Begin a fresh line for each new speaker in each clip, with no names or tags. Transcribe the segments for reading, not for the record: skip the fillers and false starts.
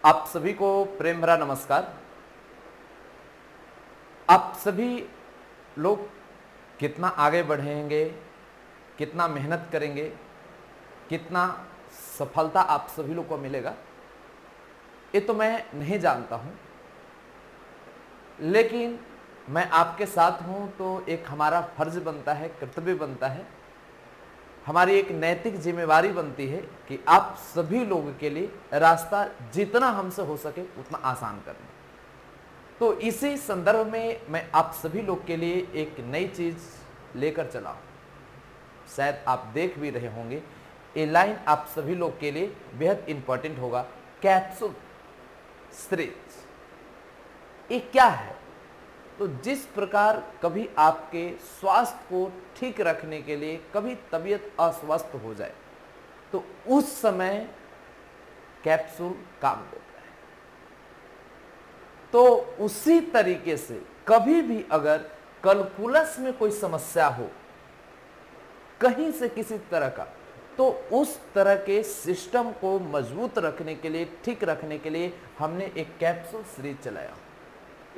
आप सभी को प्रेम भरा नमस्कार। आप सभी लोग कितना आगे बढ़ेंगे, कितना मेहनत करेंगे, कितना सफलता आप सभी लोग को मिलेगा, ये तो मैं नहीं जानता हूँ, लेकिन मैं आपके साथ हूँ तो एक हमारा फर्ज बनता है, कर्तव्य बनता है, हमारी एक नैतिक जिम्मेवारी बनती है कि आप सभी लोगों के लिए रास्ता जितना हमसे हो सके उतना आसान करें। तो इसी संदर्भ में मैं आप सभी लोग के लिए एक नई चीज लेकर चला हूं। शायद आप देख भी रहे होंगे, ये लाइन आप सभी लोग के लिए बेहद इंपॉर्टेंट होगा। कैप्सूल सीरीज ये क्या है? तो जिस प्रकार कभी आपके स्वास्थ्य को ठीक रखने के लिए कभी तबीयत अस्वस्थ हो जाए तो उस समय कैप्सूल काम देता है, तो उसी तरीके से कभी भी अगर कैलकुलस में कोई समस्या हो कहीं से किसी तरह का, तो उस तरह के सिस्टम को मजबूत रखने के लिए, ठीक रखने के लिए हमने एक कैप्सूल सीरीज चलाया।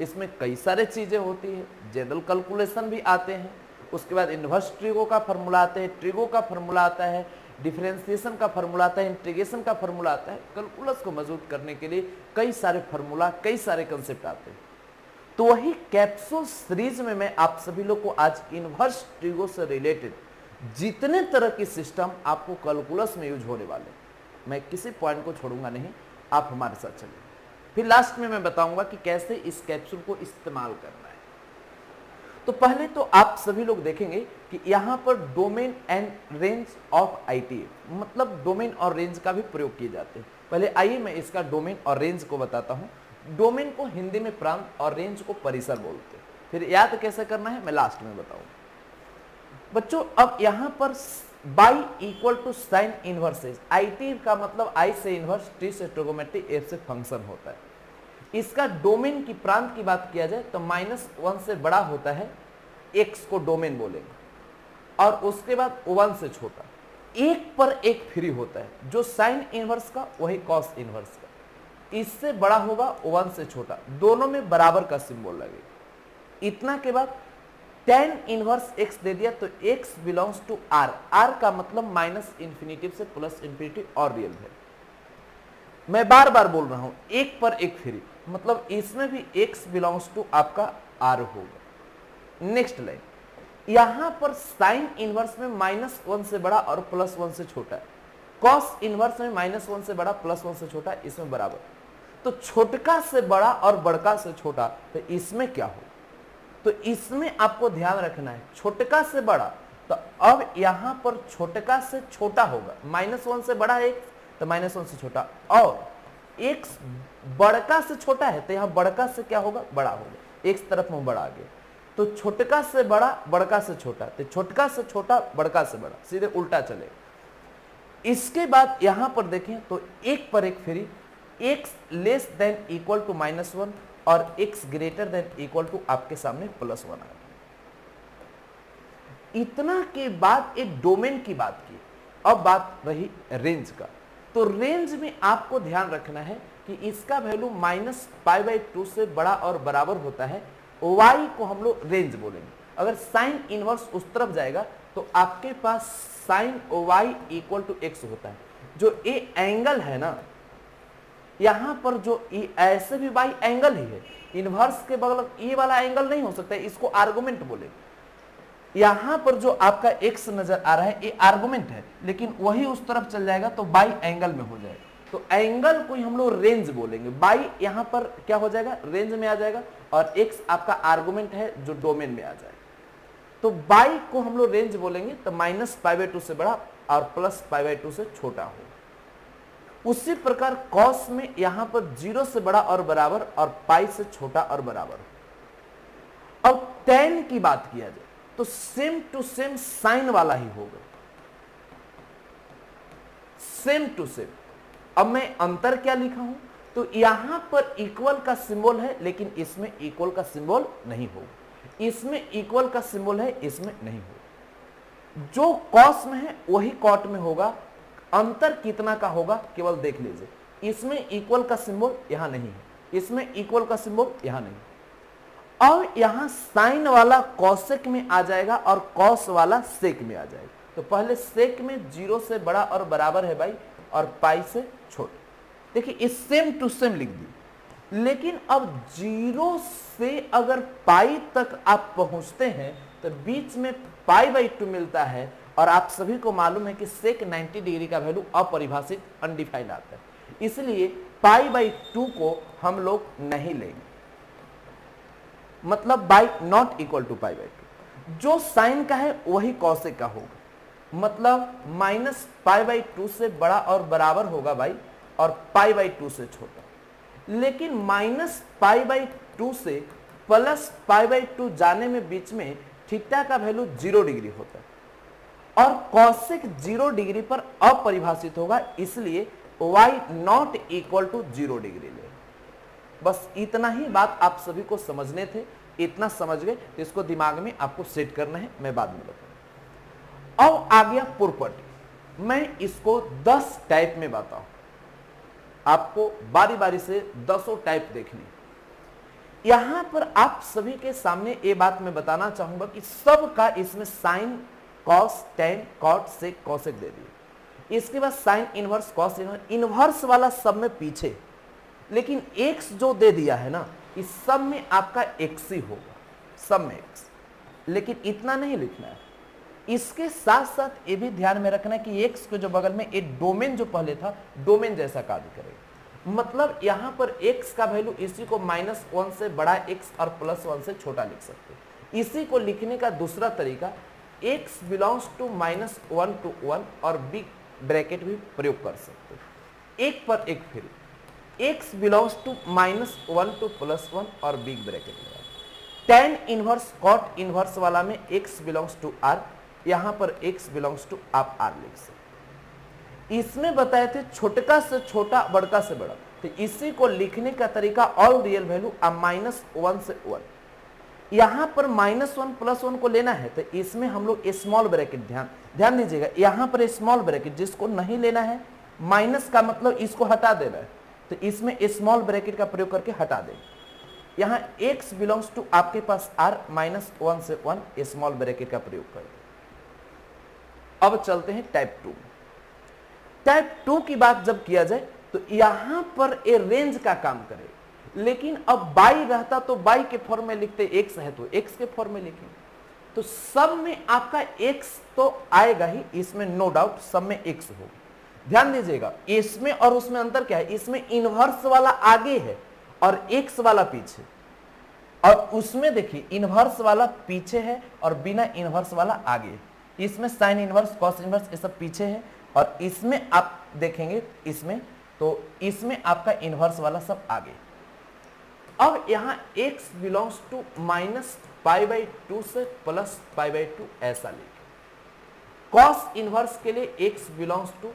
इसमें कई सारे चीजें होती है, जनरल कैलकुलेशन भी आते हैं, उसके बाद इन्वर्स ट्रिगो का फॉर्मूला आता है, ट्रिगो का फॉर्मूला आता है, डिफरेंशिएशन का फॉर्मूला आता है, इंटीग्रेशन का फॉर्मूला आता है। कैलकुलस को मजबूत करने के लिए कई सारे फॉर्मूला, कई सारे कंसेप्ट आते हैं। तो वही कैप्सूल सीरीज में मैं आप सभी लोग को आज इन्वर्स ट्रिगो से रिलेटेड जितने तरह की सिस्टम आपको कैलकुलस में यूज होने वाले, मैं किसी पॉइंट को छोड़ूंगा नहीं, आप हमारे साथ चलिए। फिर लास्ट में मैं बताऊंगा कि कैसे इस कैप्सूल को इस्तेमाल करना है। तो पहले तो आप सभी लोग देखेंगे कि यहां पर domain and range of ITF, मतलब डोमेन और रेंज का भी प्रयोग किए जाते हैं। पहले आइए मैं इसका डोमेन और रेंज को बताता हूं। डोमेन को हिंदी में प्रांत और रेंज को परिसर बोलते हैं। फिर याद कैसे करना है मैं लास्ट में बताऊंगा। बच्चों अब यहां पर by equal to sign inverses, आई का मतलब आई से इनवर्स, टी से ट्रिगोमेट्री, एफ से फंक्शन होता है। इसका डोमेन की प्रांत की बात किया जाए तो -1 से बड़ा होता है, एक्स को डोमेन बोलेंगे, और उसके बाद 1 से छोटा, एक पर एक फ्री होता है, जो साइन इनवर्स का वही कॉस इनवर्स का, इससे बड़ा होगा 1 से छोटा, दोनों में बराबर का सिंबल लगेगा। इतना के बाद tan इनवर्स x दे दिया तो x belongs to r, r का मतलब माइनस इंफिनिटी से प्लस इंफिनिटी और रियल है। मैं बार बार बोल रहा हूं, एक पर एक फ्री, मतलब इसमें भी x बिलोंग्स टू आपका r होगा। नेक्स्ट लाइन, यहां पर साइन इनवर्स में -1 से बड़ा और +1 से छोटा है, कॉस इनवर्स में -1 से बड़ा +1 से छोटा, इसमें बराबर। तो छोटका से बड़ा और बड़का से छोटा, तो इसमें क्या हो? तो इसमें आपको ध्यान रखना है, छोटका से बड़ा, तो अब यहां पर छोटका से छोटा होगा, -1 से बड़ा है x, तो -1 से छोटा, और x बड़का से छोटा है तो यहां बड़का से क्या होगा? बड़ा होगा, एक तरफ में बड़ा आ गया। तो छोटका से बड़ा, बड़का से छोटा, तो छोटका से छोटा, बड़का से बड़ा, सीधे उल्टा चलेगा। इसके बाद यहां पर देखें तो एक पर एक free, x less than equal to -1 और x greater than equal to आपके सामने +1 आ गया। इतना के बाद एक डोमेन की बात की, अब बात रही रेंज का। तो रेंज में आपको ध्यान रखना है कि इसका वैल्यू -π/2 से बड़ा और बराबर होता है, y को हम लोग रेंज बोलेंगे। अगर साइन इनवर्स उस तरफ जाएगा तो आपके पास sine y equal to x होता है। जो ये एंगल है ना, यहां पर जो ऐसे भी y एंगल ही है, इनवर्स के बगल ये वाला एंगल नहीं हो सकता है, इसको आर्गुमेंट बोलेंगे। यहां पर जो आपका x नजर आ रहा है ये आर्गुमेंट है, लेकिन वही उस तरफ चल जाएगा तो बाई एंगल में हो जाएगा, तो एंगल को हम लोग रेंज बोलेंगे। बाई यहां पर क्या हो जाएगा? रेंज में आ जाएगा, और x आपका आर्गुमेंट है जो डोमेन में आ जाएगा। तो बाई को हम लोग रेंज बोलेंगे, तो -π/2 से बड़ा और +π/2 से छोटा हो। उसी प्रकार कॉस में यहां पर 0 से बड़ा और बराबर और पाई से छोटा और बराबर। अब tan की बात किया जाए तो सेम टू सेम साइन वाला ही होगा, सेम टू सेम। अब मैं अंतर क्या लिखा हूं? तो यहां पर इक्वल का सिंबल है, लेकिन इसमें इक्वल का सिंबल नहीं होगा। इसमें इक्वल का सिंबल है, इसमें नहीं होगा। जो कॉस में है वही कॉट में होगा। अंतर कितना का होगा केवल देख लीजिए, इसमें इक्वल का सिंबल यहां नहीं है, इसमें इक्वल का सिंबल यहां नहीं। और यहां साइन वाला कॉसेक में आ जाएगा और कॉस वाला सेक में आ जाएगा। तो पहले सेक में 0 से बड़ा और बराबर है भाई, और पाई से छोटा। देखिए इस सेम टू सेम लिख दी, लेकिन अब 0 से अगर पाई तक आप पहुंचते हैं तो बीच में पाई/2 मिलता है, और आप सभी को मालूम है कि सेक 90 डिग्री का वैल्यू अपरिभाषित अनडिफाइंड आता है, इसलिए पाई/2 को हम लोग नहीं लेंगे, मतलब बाई नॉट इक्वल टू पाई/2। जो साइन का है वही कॉसेक का होगा, मतलब माइनस पाई/2 से बड़ा और बराबर होगा भाई, और पाई/2 से छोटा। लेकिन माइनस पाई/2 से प्लस पाई/2 जाने में बीच में थीटा का वैल्यू 0 डिग्री होता है, और कॉसेक 0 डिग्री पर अपरिभाषित होगा, इसलिए y not equal to 0 degree ले। बस इतना ही बात आप सभी को समझने थे, इतना समझ गए तो इसको दिमाग में आपको सेट करना है, मैं बाद में बताऊंगा। अब आ गया प्रॉपर्टी, मैं इसको 10 टाइप में बताऊं, आपको बारी बारी से 10 टाइप देखनी। यहां पर आप सभी के सामने ये बात मैं बताना चाहूंगा कि सब का इसमें साइन, कॉस, टेन, कॉट, सेक, कॉसेक दे दिए। इसके बाद sine inverse, cos inverse, inverse वाला सब में पीछे, लेकिन एक्स जो दे दिया है ना, इस सब में आपका एक्स ही होगा, सब में एक्स। लेकिन इतना नहीं लिखना है, इसके साथ साथ ये भी ध्यान में रखना है कि एक्स के जो बगल में एक डोमेन जो पहले था, डोमेन जैसा कार्य करेगा। मतलब यहां पर एक्स का वैल्यू इसी को -1 से बड़ा एक्स और +1 से छोटा लिख सकते हैं। इसी को लिखने का दूसरा तरीका, x बिलोंग्स टू -1 to 1 और बिग ब्रैकेट भी प्रयोग कर सकते हैं। एक पर एक फिर x बिलोंग्स टू -1 to +1 और बिग ब्रैकेट लगा। टेन इनवर्स कॉट इनवर्स वाला में x बिलोंग्स टू r, यहां पर x बिलोंग्स टू आप r लिख सकते। इसमें बताए थे छोटका से छोटा, बड़का से बड़ा, तो इसी को लिखने का तरीका ऑल रियल वैल्यू -1 से 1। यहां पर -1 +1 को लेना है तो इसमें हम लोग स्मॉल ब्रैकेट, ध्यान दीजिएगा, यहां पर स्मॉल ब्रैकेट जिसको नहीं लेना है, माइनस का मतलब इसको हटा देना है, तो इसमें स्मॉल ब्रैकेट का प्रयोग करके हटा देंगे। यहां x बिलोंग्स टू आपके पास r, -1 से 1 स्मॉल ब्रैकेट का प्रयोग करें। अब चलते हैं टाइप 2। टाइप 2 की बात जब किया जाए तो यहां पर ए रेंज का काम करे, लेकिन अब बाई रहता तो बाई के फॉर्म में लिखते, एक्स है तो एक्स के फॉर्म में लिखेंगे, तो सब में आपका एक्स तो आएगा ही, इसमें नो डाउट सब में एक्स होगा। ध्यान दीजिएगा, इसमें और उसमें अंतर क्या है, इसमें इनवर्स वाला आगे है और एक्स वाला पीछे, और उसमें देखिए इनवर्स वाला पीछे है और बिना इनवर्स वाला आगे है। इसमें साइन इनवर्स, कॉस इनवर्स ये सब पीछे है, और इसमें आप देखेंगे इसमें तो इसमें आपका इनवर्स वाला सब आगे। अब यहां x बिलोंग्स टू -पाई/2 से +पाई/2 ऐसा लिखें। कॉस इनवर्स के लिए x बिलोंग्स टू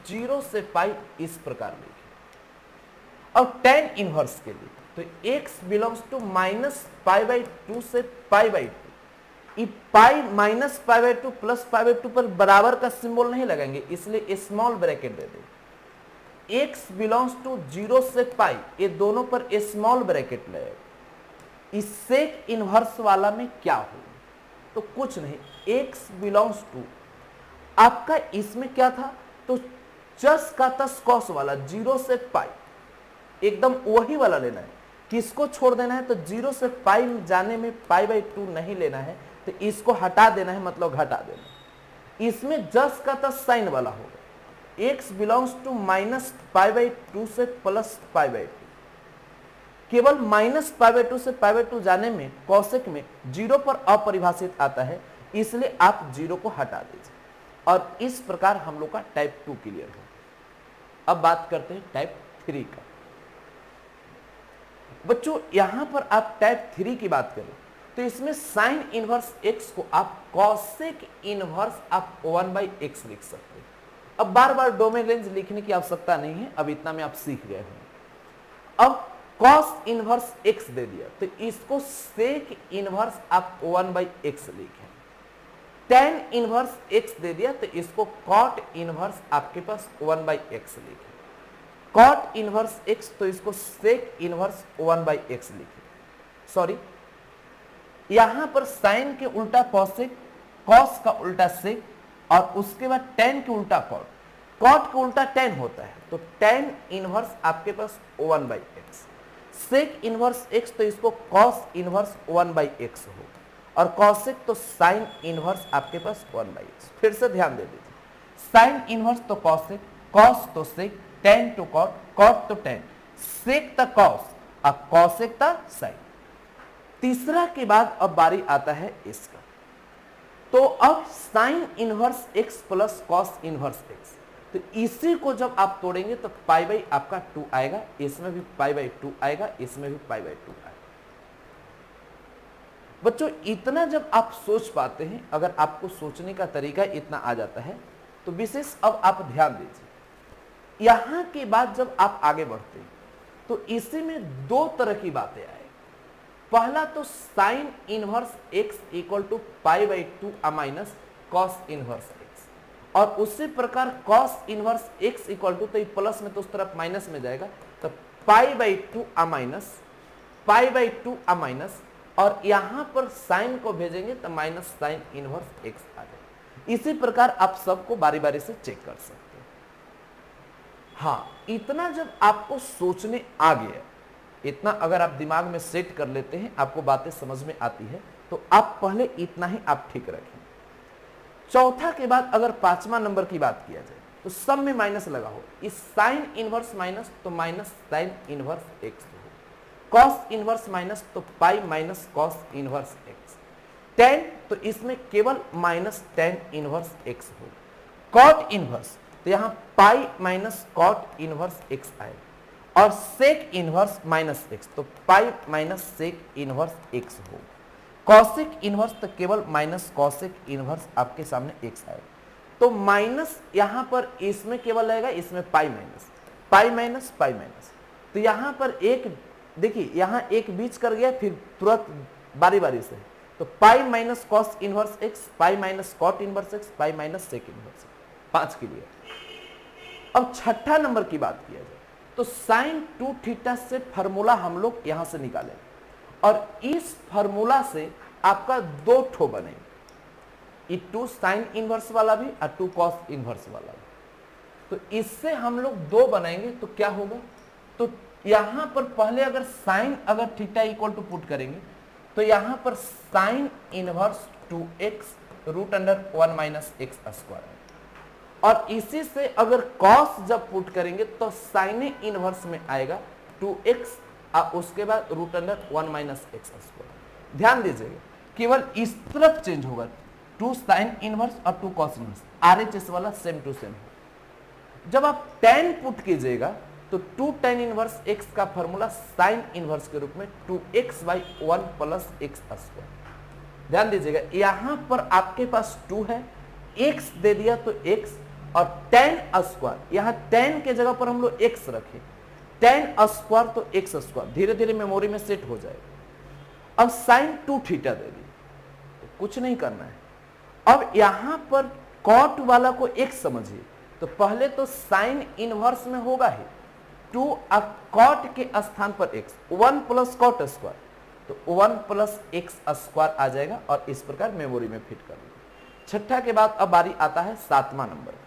0 से पाई इस प्रकार लिखें। और टेन इनवर्स के लिए तो x बिलोंग्स टू -पाई/2 से पाई/2। ये पाई -पाई/2 +पाई/2 पर बराबर का सिंबल नहीं लगाएंगे, इसलिए स्मॉल ब्रैकेट दे देंगे। x बिलोंग्स टू 0 से पाई, ये दोनों पर स्मॉल ब्रैकेट लगेगा। इस सेक इनवर्स वाला में क्या होगा, तो कुछ नहीं, x बिलोंग्स टू आपका इसमें क्या था, तो जस का तस कॉस वाला 0 से पाई, एकदम वही वाला लेना है। किसको छोड़ देना है, तो 0 से पाई जाने में पाई/2 नहीं लेना है, तो इसको हटा देना है, मतलब घटा देना। इसमें जस का तस साइन वाला होगा, x बिलोंग्स टू -पाई/2 से +पाई/2। केवल -पाई/2 से पाई/2 जाने में कॉसेक में 0 पर अपरिभाषित आता है, इसलिए आप 0 को हटा दीजिए, और इस प्रकार हम लोग का टाइप 2 क्लियर हो। अब बात करते हैं टाइप 3 का। बच्चों यहां पर आप टाइप 3 की बात करें तो इसमें साइन इनवर्स x को आप कॉसेक इनवर्स आप 1/x लिख सकते हैं। अब बार बार डोमेन रेंज लिखने की आवश्यकता नहीं है, अब इतना में आप सीख गए हैं। अब कॉस इनवर्स x दे दिया तो इसको सेक इनवर्स आप 1/x लिखें। टेन इनवर्स x दे दिया तो इसको कॉट इनवर्स आपके पास 1/x लिखें। कॉट इनवर्स एक्स, तो इसको सेक इनवर्स 1/x लिखे। सॉरी, यहां पर साइन के उल्टा कॉसेक, कॉस का उल्टा सेक, और उसके बाद टेन के उल्टा कॉट, कॉट के उल्टा टेन होता है, तो टेन इनवर्स आपके पास 1/x। सेक इनवर्स x, तो इसको कॉस इनवर्स 1/x हो, और कॉसेक तो साइन इनवर्स आपके पास 1/x। फिर से ध्यान दे दीजिए, साइन इनवर्स तो कॉसेक, कॉस तो सेक, टेन टू कॉट, कॉट तो टेन, सेक था कॉस, अब कॉसेक था साइन। तीसरा के बाद अब बारी आता है इसका, तो अब sign inverse x plus cos inverse x, तो इसी को जब आप तोड़ेंगे तो पाई बाई आपका 2 आएगा, इसमें भी पाई बाई 2 आएगा, इसमें भी पाई बाई 2 आएगा। बच्चों इतना जब आप सोच पाते हैं, अगर आपको सोचने का तरीका इतना आ जाता है, तो विशेष अब आप ध्यान दीजिए। यहां के बाद जब आप आगे बढ़ते हैं तो इसी में दो तरह की बातें आए। पहला तो sine inverse x equal to pi by 2 minus cos inverse x, और उसी प्रकार cos inverse x equal to, तो ये प्लस में तो उस तरफ माइनस में जाएगा, तो पाई by 2 minus pi by 2 minus, और यहां पर साइन को भेजेंगे तो माइनस साइन इनवर्स x आ जाएगा। इसी प्रकार आप सबको बारी बारी से चेक कर सकते हैं। हाँ, इतना जब आपको सोचने आ गया, इतना अगर आप दिमाग में सेट कर लेते हैं, आपको बातें समझ में आती है, तो आप पहले इतना ही आप ठीक रखें। चौथा के बाद अगर पांचवा नंबर की बात किया जाए, तो सब में माइनस लगा हो, इस साइन इनवर्स माइनस तो माइनस साइन इनवर्स एक्स हो, कॉस इनवर्स माइनस तो pi minus cos inverse X, tan तो इसमें केवल माइनस टेन इनवर्स एक्स हो, कॉट इनवर्स तो यहां pi minus cot inverse X आए, और सेक इनवर्स माइनस एक्स तो pi minus sec inverse X हो, कॉसेक इनवर्स तो केवल माइनस कॉसेक इनवर्स आपके सामने एक्स आए। तो माइनस यहां पर इसमें केवल रहेगा, इसमें pi minus pi minus pi minus, तो यहां पर एक देखिए, यहां एक बीच कर गया, फिर तुरंत बारी बारी से, तो pi minus cos inverse X, pi minus cot inverse X, pi minus sec inverse, 5 के लिए। अब छठा नंबर की बात किया जाए, तो साइन 2 थीटा से फॉर्मूला हम लोग यहां से निकालें, और इस फॉर्मूला से आपका दो ठो बनेंगे, 2 साइन इनवर्स वाला भी और 2 कॉस इनवर्स वाला भी। तो इससे हम लोग दो बनाएंगे, तो क्या होगा, तो यहां पर पहले अगर साइन अगर थीटा इक्वल टू पुट करेंगे, तो यहां पर sine inverse 2x root under 1 minus X square, और इसी से अगर कॉस जब पुट करेंगे तो साइन इनवर्स में आएगा 2x और उसके बाद root under 1 minus X square. ध्यान दीजिएगा, केवल इस तरफ चेंज होगा, 2 साइन इनवर्स और 2 कॉस इनवर्स, RHS वाला सेम टू सेम है। जब आप tan पुट कीजिएगा तो 2 tan इनवर्स x का फॉर्मूला साइन इनवर्स के रूप में 2x by 1 plus x square. ध्यान दीजिएगा, यहां पर आपके पास 2 है, x दे दिया तो x, और tan स्क्वायर, यहां tan के जगह पर हम लोग x रखे, tan स्क्वायर तो x स्क्वायर, धीरे धीरे मेमोरी में सेट हो जाएगा। अब साइन 2 थीटा दे दी, तो कुछ नहीं करना है। अब यहां पर कॉट वाला को x समझिए, तो पहले तो साइन इनवर्स में होगा ही 2 कॉट के स्थान पर x, 1 प्लस कॉट स्क्वायर, तो 1 प्लस एक्स स्क्वायर आ जाएगा, और इस प्रकार मेमोरी में फिट कर लेंगे। छठा के बाद अब बारी आता है सातवां नंबर।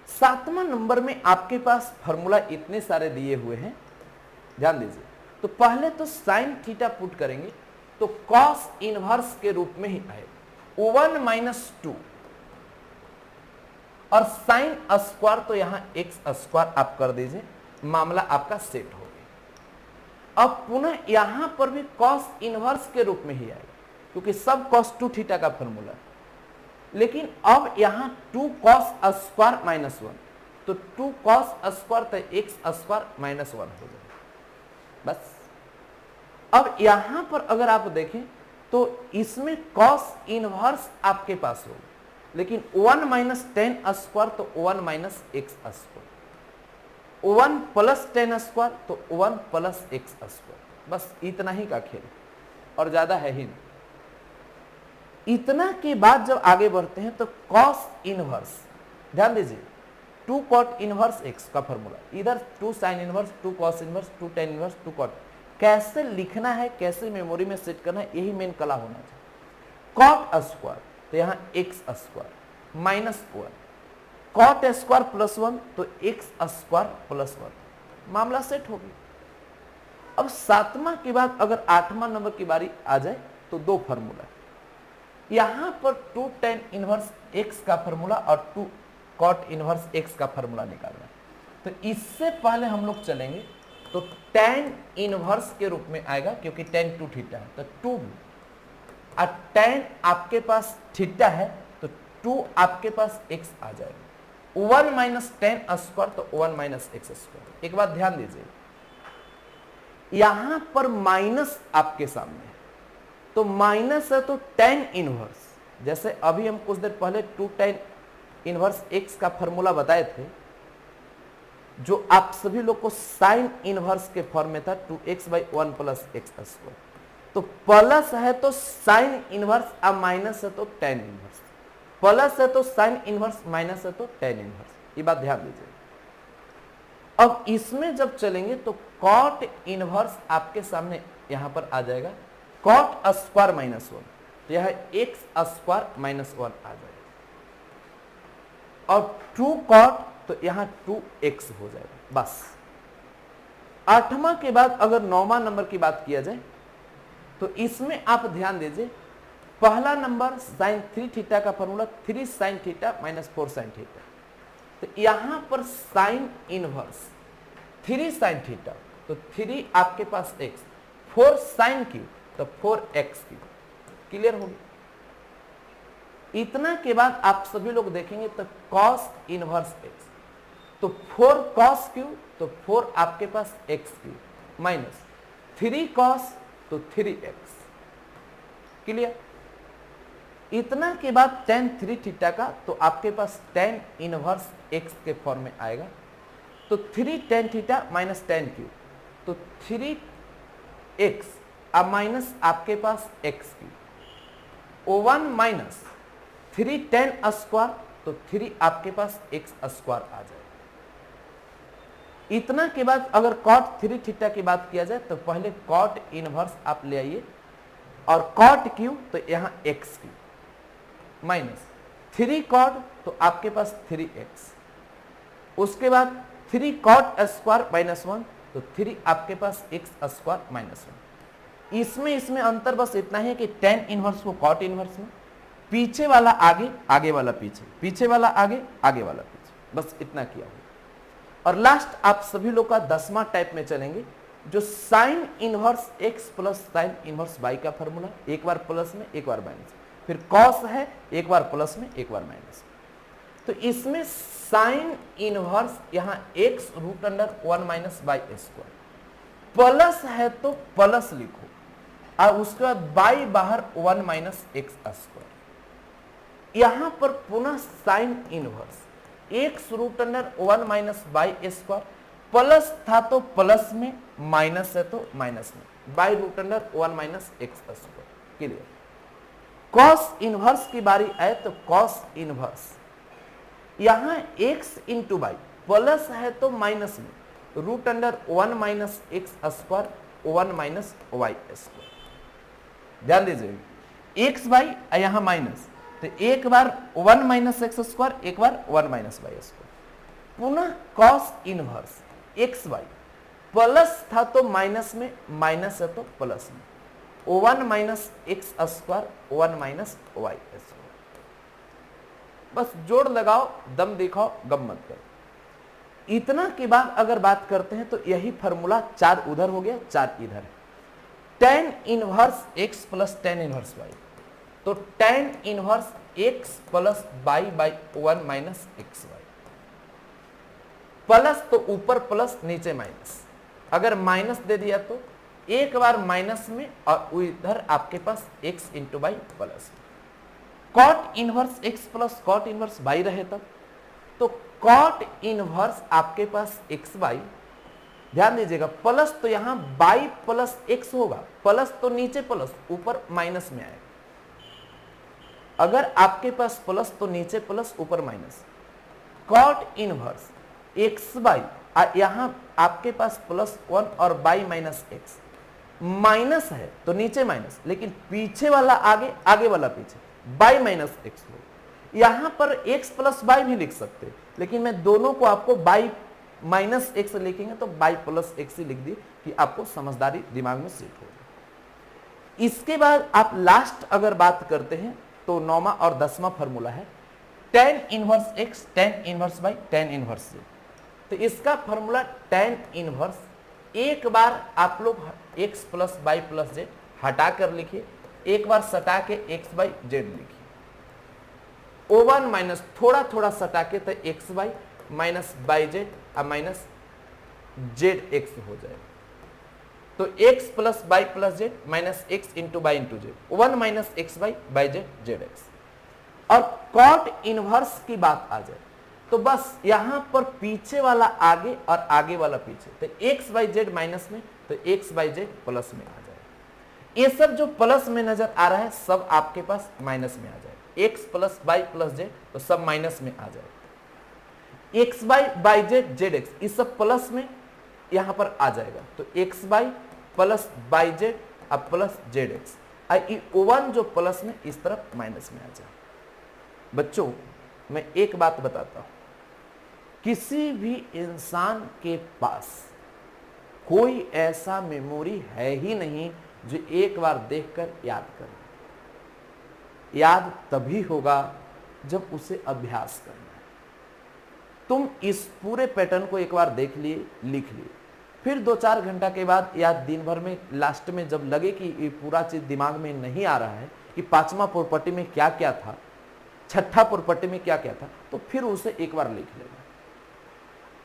सातवां नंबर में आपके पास फॉर्मूला इतने सारे दिए हुए हैं, ध्यान दीजिए। तो पहले तो साइन थीटा पुट करेंगे, तो कॉस इनवर्स के रूप में ही आएगा 1 माइनस 2, और साइन स्क्वायर तो यहां एक्स स्क्वायर आप कर दीजिए, मामला आपका सेट हो गया। अब पुनः यहां पर भी कॉस इनवर्स के रूप में ही आएगा, क्योंकि सब कॉस 2 थीटा का फॉर्मूला है। लेकिन अब यहां 2 कॉस स्क्वायर माइनस 1, तो 2 कॉस स्क्वायर तो एक्स स्क्वायर माइनस 1 हो जाएगा बस। अब यहां पर अगर आप देखें तो इसमें कॉस इनवर्स आपके पास होगा, लेकिन 1 माइनस टेन स्क्वायर तो 1 minus X square, 1 plus ten square तो 1 प्लस एक्स स्क्वायर, बस इतना ही का खेल, और ज्यादा है ही नहीं। इतना के बाद जब आगे बढ़ते हैं तो कॉस इनवर्स, ध्यान दीजिए, टू कॉट इनवर्स एक्स का फॉर्मूला, इधर two sine inverse, two cos inverse, two tan inverse, two cot, कैसे लिखना है, कैसे मेमोरी में सेट करना है, यही मेन कला होना चाहिए। कॉट स्क्वायर तो यहाँ X square minus 1, cot square plus 1 तो एक्स स्क्वायर प्लस 1, मामला सेट हो गया। अब 7वां के बाद अगर 8वां नंबर की बारी आ जाए तो दो फॉर्मूला, यहां पर टू टेन इनवर्स एक्स का फॉर्मूला और टू कॉट इनवर्स एक्स का फॉर्मूला निकालना है। तो इससे पहले हम लोग चलेंगे तो टेन इनवर्स के रूप में आएगा, क्योंकि टेन टू थीटा है तो टू, और टेन आपके पास थीटा है तो टू आपके पास एक्स आ जाएगा। 1 माइनस टेन स्क्वायर तो 1 माइनस एक्स स्क्वायर। एक बात ध्यान दीजिए, यहां पर माइनस आपके सामने है तो माइनस है तो टेन इनवर्स, जैसे अभी हम कुछ देर पहले टू टेन इनवर्स एक्स का फॉर्मूला बताए थे, जो आप सभी लोग को साइन इनवर्स के फॉर्म में था 2x by 1 plus x square. तो प्लस है तो साइन इनवर्स और माइनस है तो टेन इनवर्स, प्लस है तो साइन इनवर्स, माइनस है तो टेन इनवर्स, ये बात ध्यान दीजिए। अब इसमें जब चलेंगे तो कॉट इनवर्स आपके सामने यहां पर आ जाएगा, कॉट स्क्वायर माइनस 1 तो यह एक्स स्क्वायर माइनस 1 आ जाएगा, और टू कॉट तो यहां 2x हो जाएगा बस। 8वां के बाद अगर 9वां नंबर की बात किया जाए तो इसमें आप ध्यान दीजिए, पहला नंबर साइन 3 थीटा का formula 3 sine theta minus 4 sine theta, तो यहां पर साइन इनवर्स 3 साइन थीटा तो 3 आपके पास x, 4 साइन क्यू तो 4x क्यू, क्लियर हो गया। इतना के बाद आप सभी लोग देखेंगे तो cos इनवर्स x तो 4 cos क्यू तो 4 आपके पास x क्यू माइनस 3 cos तो 3x, क्लियर। इतना के बाद tan 3 थीटा का तो आपके पास tan इनवर्स x के फॉर्म में आएगा, तो 3 tan theta minus tan Q तो 3x अब माइनस आपके पास x Q, 1 minus 3 tan square तो 3 आपके पास x स्क्वायर आ जाएगा। इतना के बाद अगर cot 3 थीटा की बात किया जाए तो पहले cot इनवर्स आप ले आइए, और cot क्यू तो यहां x क्यू माइनस 3 cot तो आपके पास 3x, उसके बाद 3 cot स्क्वायर माइनस 1 तो 3 आपके पास x स्क्वायर माइनस 1। इसमें अंतर बस इतना है कि tan इनवर्स को cot इनवर्स में, पीछे वाला आगे, आगे वाला पीछे, पीछे वाला आगे, आगे वाला पीछे, बस इतना किया हुआ। और लास्ट आप सभी लोग का 10वां टाइप में चलेंगे, जो sign inverse x plus sine inverse y का फॉर्मूला, एक बार प्लस में एक बार माइनस, फिर कॉस है एक बार प्लस में एक बार माइनस। तो इसमें साइन इनवर्स यहां x root under 1 minus y square, plus है तो प्लस लिखो, और उसके बाद y बाहर 1 माइनस एक्स स्क्वायर। यहां पर पुनः sine inverse x root under 1 minus y square, plus था तो प्लस में, माइनस है तो माइनस में, by root under 1 minus X square, clear. Cos inverse की बारी आए तो कॉस इनवर्स यहां x इंटू बाई, प्लस है तो माइनस में, root under 1 minus X square 1 minus Y square. ध्यान दीजिए x बाई यहां माइनस, तो एक बार 1 माइनस एक्स स्क्वायर, एक बार 1 माइनस वाई स्क्वायर, पुनः cos inverse X Y, plus था तो माइनस में, माइनस है तो प्लस में, 1 minus X square 1 minus Y square. बस जोड़ लगाओ, दम दिखाओ, गम मत करो। इतना के बाद अगर बात करते हैं तो यही फॉर्मूला 4 उधर हो गया, 4 इधर है। tan inverse x plus tan inverse y, तो tan inverse x plus y by 1 minus X Y, plus तो ऊपर प्लस नीचे माइनस, अगर माइनस दे दिया तो एक बार माइनस में और इधर आपके पास x into by plus. Cot inverse x plus cot inverse y रहे तब, तो कॉट इनवर्स आपके पास x बाई, ध्यान दीजिएगा प्लस तो यहां बाई प्लस x होगा, प्लस तो नीचे प्लस, ऊपर माइनस में आएगा। अगर आपके पास प्लस तो नीचे प्लस ऊपर minus, cot inverse x by, यहां आपके पास +1 और बाई माइनस एक्स, माइनस है तो नीचे माइनस, लेकिन पीछे वाला आगे, आगे वाला पीछे, बाई माइनस एक्स हो। यहां पर एक्स प्लस बाई भी लिख सकते, लेकिन मैं दोनों को आपको बाई माइनस एक्स लिखेंगे तो बाई प्लस एक्स ही लिख दी कि आपको समझदारी दिमाग में सेट हो। इसके बाद आप लास्ट अगर बात करते हैं तो 9वां और 10वां फॉर्मूला है tan inverse x tan inverse by tan inverse से। तो इसका फॉर्मूला tan इनवर्स, एक बार आप लोग x plus by plus Z हटा कर लिखिए, एक बार सटा के x बाई जेड लिखिए, O1 माइनस थोड़ा थोड़ा सटा के तो x by minus by Z और माइनस जेड एक्स हो जाएगा। तो x plus by plus Z minus x into by into Z, 1 minus x by Z Z x. और कॉट इनवर्स की बात आ जाए तो बस यहां पर पीछे वाला आगे और आगे वाला पीछे, तो x बाई जेड माइनस में तो x बाई जेड प्लस में आ जाए। ये सब जो प्लस में नजर आ रहा है सब आपके पास माइनस में आ जाए, x plus by plus Z तो सब माइनस में आ जाए, x by Z Z x इस सब प्लस में यहां पर आ जाएगा, तो x by plus by Z अब प्लस जेड एक्स, O1 जो प्लस में इस तरफ माइनस में आ जाए। बच्चों मैं एक बात बताता हूं, किसी भी इंसान के पास कोई ऐसा मेमोरी है ही नहीं जो एक बार देखकर याद करे। याद तभी होगा जब उसे अभ्यास करना है। तुम इस पूरे पैटर्न को एक बार देख लिए, लिख लिए, फिर 2-4 घंटा के बाद या दिन भर में लास्ट में जब लगे कि ये पूरा चीज दिमाग में नहीं आ रहा है कि 5वां प्रॉपर्टी में क्या क्या था, 6ठा प्रॉपर्टी में क्या क्या था, तो फिर उसे एक बार लिख लेना।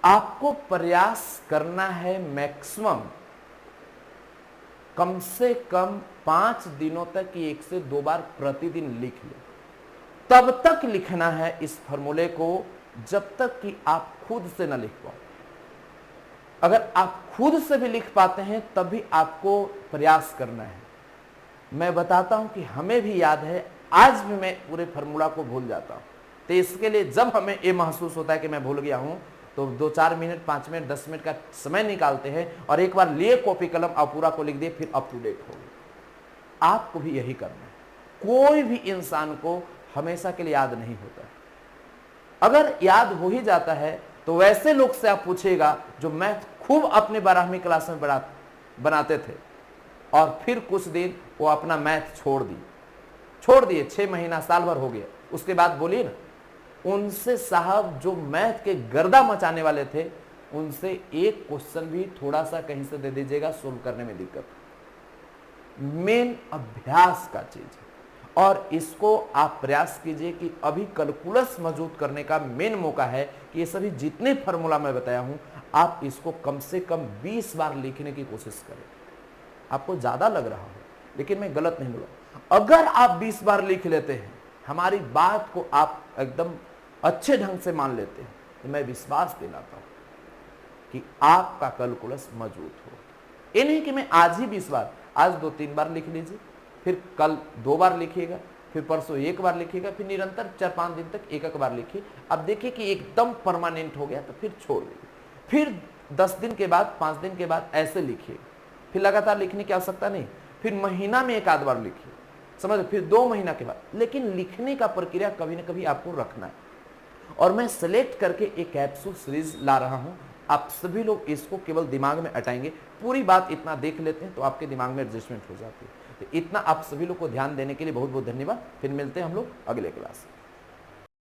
आपको प्रयास करना है मैक्सिमम कम से कम 5 दिनों तक 1 से 2 बार प्रतिदिन लिख ले। तब तक लिखना है इस फॉर्मूले को जब तक कि आप खुद से न लिख पाओ। अगर आप खुद से भी लिख पाते हैं तब भी आपको प्रयास करना है। मैं बताता हूं कि हमें भी याद है, आज भी मैं पूरे फॉर्मूला को भूल जाता हूं। तो इसके लिए जब हमें ये महसूस होता है कि मैं भूल गया हूं तो 2-4 मिनट, 5 मिनट, 10 मिनट का समय निकालते हैं और एक बार लिए कॉपी कलम और पूरा को लिख दिए, फिर अप टू डेट हो गए। आपको भी यही करना है। कोई भी इंसान को हमेशा के लिए याद नहीं होता। अगर याद हो ही जाता है तो वैसे लोग से आप पूछेगा जो मैथ खूब अपने 12वीं क्लास में बनाते थे और फिर कुछ दिन वो अपना मैथ छोड़ दिए, 6 महीना साल भर हो गया, उसके बाद बोलिए ना, उनसे साहब जो मैथ के गर्दा मचाने वाले थे, उनसे एक क्वेश्चन भी थोड़ा सा कहीं से दे दीजिएगा, सोल्व करने में दिक्कत। मेन अभ्यास का चीज है और इसको आप प्रयास कीजिए कि अभी कैलकुलस मौजूद करने का मेन मौका है कि ये सभी जितने फॉर्मूला मैं बताया हूं आप इसको कम से कम 20 बार लिखने की कोशिश करें। आपको ज्यादा लग रहा हो लेकिन मैं गलत नहीं बोला। अगर आप 20 बार लिख लेते हैं, हमारी बात को आप एकदम अच्छे ढंग से मान लेते हैं, तो मैं विश्वास दिलाता हूं कि आपका कैलकुलस मौजूद हो। ये नहीं कि मैं आज ही 20 बार, आज 2-3 बार लिख लीजिए, फिर कल 2 बार लिखिएगा, फिर परसों 1 बार लिखिएगा, फिर निरंतर 4-5 दिन तक 1-1 बार लिखिए। अब देखिए कि एकदम परमानेंट हो गया तो फिर छोड़ दीजिए, फिर 10 दिन के बाद, 5 दिन के बाद ऐसे लिखिए, फिर लगातार लिखने की आवश्यकता नहीं, फिर महीना में 1-आध बार लिखिए, समझ, फिर 2 महीना के बाद। लेकिन लिखने का प्रक्रिया कभी ना कभी आपको रखना है और मैं सेलेक्ट करके एक कैप्सूल सीरीज ला रहा हूं। आप सभी लोग इसको केवल दिमाग में अटाएंगे, पूरी बात इतना देख लेते हैं तो आपके दिमाग में एडजस्टमेंट हो जाती है। तो इतना आप सभी लोग को ध्यान देने के लिए बहुत बहुत धन्यवाद। फिर मिलते हैं हम लोग अगले क्लास में।